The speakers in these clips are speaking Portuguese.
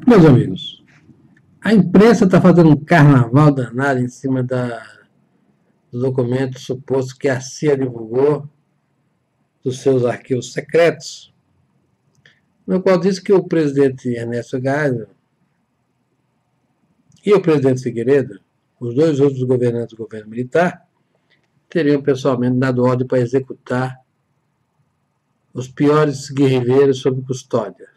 Meus amigos, a imprensa está fazendo um carnaval danado em cima do documento suposto que a CIA divulgou dos seus arquivos secretos, no qual diz que o presidente Ernesto Geisel e o presidente Figueiredo, os dois outros governantes do governo militar, teriam pessoalmente dado ordem para executar os piores guerrilheiros sob custódia.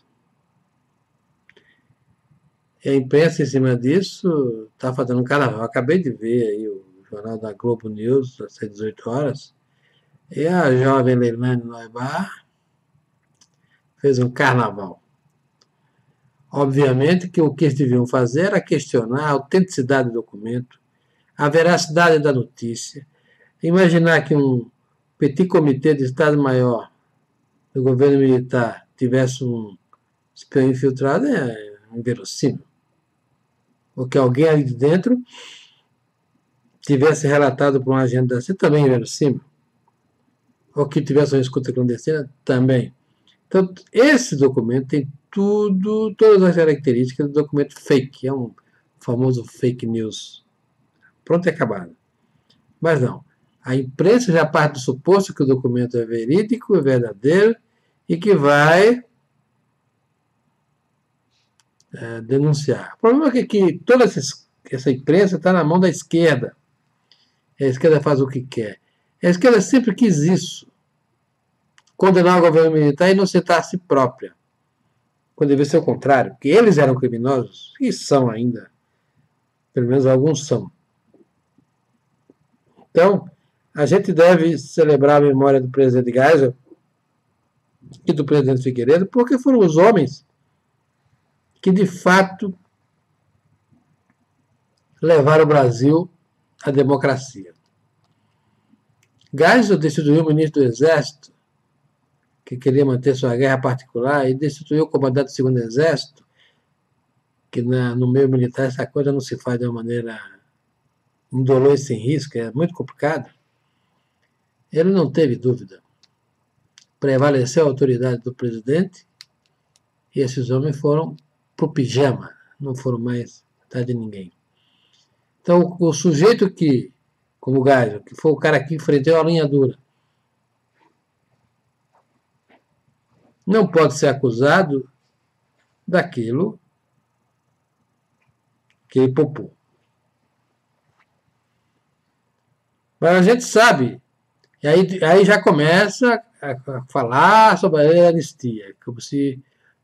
E a imprensa, em cima disso, está fazendo um carnaval. Eu acabei de ver aí o jornal da Globo News, às 18 horas, e a jovem Leilane Noibar fez um carnaval. Obviamente que o que eles deviam fazer era questionar a autenticidade do documento, a veracidade da notícia, imaginar que um petit comitê de Estado-Maior do governo militar tivesse um espião infiltrado é inverossímil. Ou que alguém ali de dentro tivesse relatado para um agente da CIA também é inverossímil. Ou que tivesse uma escuta clandestina também. Então, esse documento tem todas as características do documento fake, é um famoso fake news. Pronto e acabado. Mas não. A imprensa já parte do suposto que o documento é verídico, é verdadeiro e que vai denunciar. O problema é que toda essa imprensa está na mão da esquerda. A esquerda faz o que quer. A esquerda sempre quis isso. Condenar o governo militar e inocentar a si própria. Quando deve ser o contrário, porque eles eram criminosos, e são ainda. Pelo menos alguns são. Então, a gente deve celebrar a memória do presidente Geisel e do presidente Figueiredo, porque foram os homens que, de fato, levaram o Brasil à democracia. Geisel destituiu o ministro do Exército, que queria manter sua guerra particular, e destituiu o comandante do 2º Exército, que no meio militar essa coisa não se faz de uma maneira indolor e sem risco, é muito complicado. Ele não teve dúvida. Prevaleceu a autoridade do presidente e esses homens foram pro pijama, não foram mais atrás de ninguém. Então, o sujeito que, como o Geisel, que foi o cara que enfrentou a linha dura, não pode ser acusado daquilo que ele popou. Mas a gente sabe, e aí já começa a falar sobre a lei da anistia, como se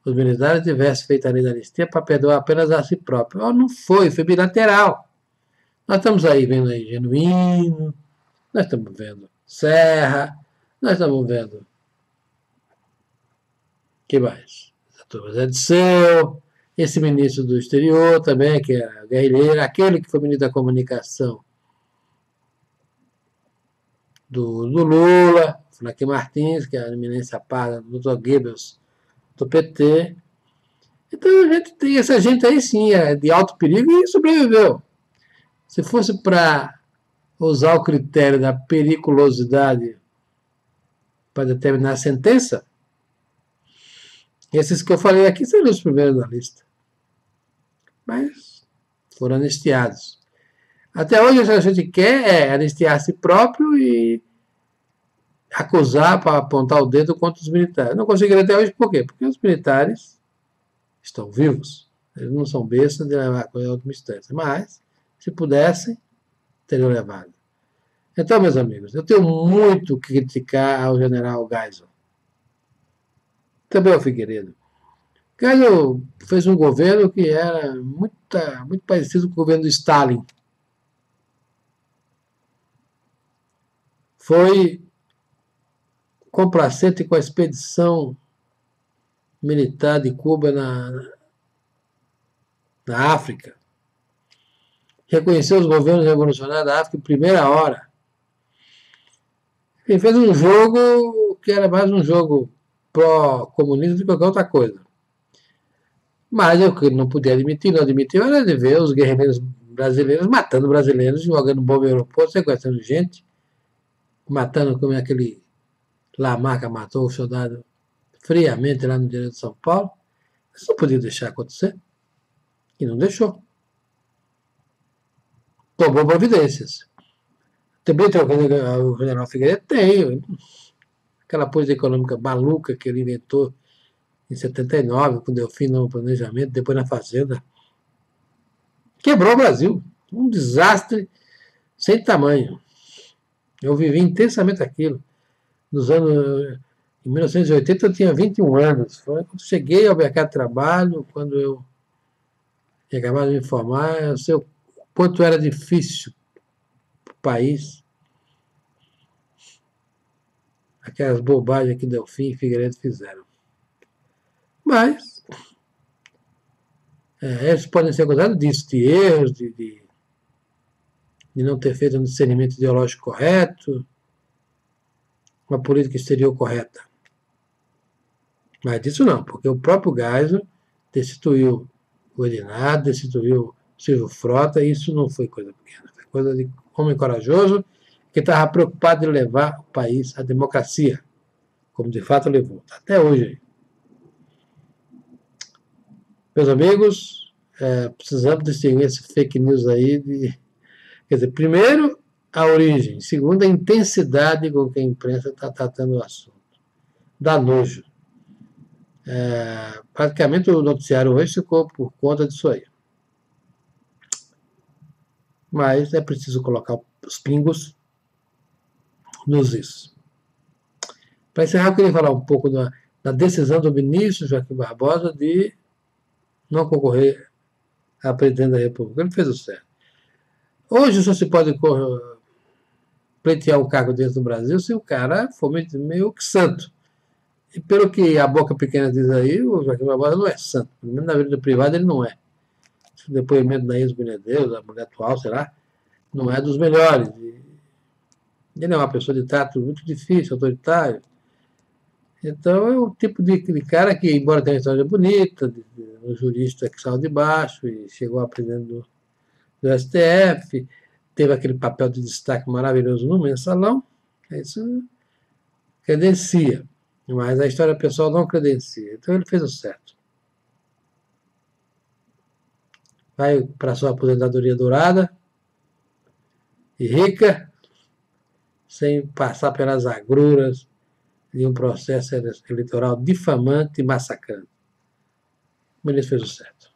os militares tivessem feito a lei da anistia para perdoar apenas a si próprio. Não foi bilateral. Nós estamos aí vendo aí Genuíno, nós estamos vendo Serra, nós estamos vendo que mais? Zé Disseu, esse ministro do exterior também, que é guerrilheiro, aquele que foi ministro da comunicação do Lula, Flaque Martins, que é a eminência parda do Dr. Goebbels do PT. Então a gente tem essa gente aí sim, é de alto perigo e sobreviveu. Se fosse para usar o critério da periculosidade para determinar a sentença, esses que eu falei aqui seriam os primeiros da lista. Mas foram anistiados. Até hoje o que a gente quer é anistiar a si próprio e acusar para apontar o dedo contra os militares. Não conseguiram até hoje por quê? Porque os militares estão vivos. Eles não são bestas de levar a coisa a outra instância. Mas, se pudessem, teriam levado. Então, meus amigos, eu tenho muito que criticar ao general Geisel. Também ao Figueiredo. Geisel fez um governo que era muito parecido com o governo do Stalin. Foi complacente com a expedição militar de Cuba na África. Reconheceu os governos revolucionários da África em primeira hora. Ele fez um jogo que era mais um jogo pró-comunismo do que qualquer outra coisa. Mas o que ele não podia admitir, não admitiu, era de ver os guerrilheiros brasileiros matando brasileiros, jogando bomba no aeroporto, sequestrando gente, matando como aquele Lamarca matou o soldado friamente lá no direito de São Paulo. Isso não podia deixar acontecer. E não deixou. Tomou providências. Também tem o general Figueiredo? Tem. Aquela coisa econômica maluca que ele inventou em 79, com o Delfim no planejamento, depois na Fazenda. Quebrou o Brasil. Um desastre sem tamanho. Eu vivi intensamente aquilo. Nos anos. Em 1980 eu tinha 21 anos. Foi quando cheguei ao mercado de trabalho, quando eu acabava de me formar, eu sei o quanto era difícil para o país. Aquelas bobagens que Delfim e Figueiredo fizeram. Mas eles podem ser acusados disso, de erros, de não ter feito um discernimento ideológico correto, uma política exterior correta. Mas disso não, porque o próprio Geisel destituiu o Edinardo, destituiu o Silvio Frota, e isso não foi coisa pequena, foi coisa de homem corajoso que estava preocupado em levar o país à democracia, como de fato levou, até hoje. Meus amigos, precisamos distinguir esse fake news aí quer dizer, primeiro, a origem, segundo, a intensidade com que a imprensa está tratando o assunto. Dá nojo. Praticamente o noticiário hoje ficou por conta disso aí. Mas é preciso colocar os pingos nos is. Para encerrar, eu queria falar um pouco da decisão do ministro Joaquim Barbosa de não concorrer à presidência da República. Ele fez o certo. Hoje só se pode pleitear um cargo dentro do Brasil se o cara for meio que santo. E pelo que a boca pequena diz aí, o Joaquim Barbosa não é santo. Pelo menos na vida privada ele não é. O depoimento da ex-mulher da mulher atual, sei lá, não é dos melhores. Ele é uma pessoa de trato muito difícil, autoritário. Então é o tipo de cara que, embora tenha uma história bonita, um jurista que saiu de baixo e chegou a presidente do STF, teve aquele papel de destaque maravilhoso no Mensalão, isso credencia. Mas a história pessoal não credencia. Então ele fez o certo. Vai para sua aposentadoria dourada e rica, sem passar pelas agruras de um processo eleitoral difamante e massacrante. Mas ele fez o certo.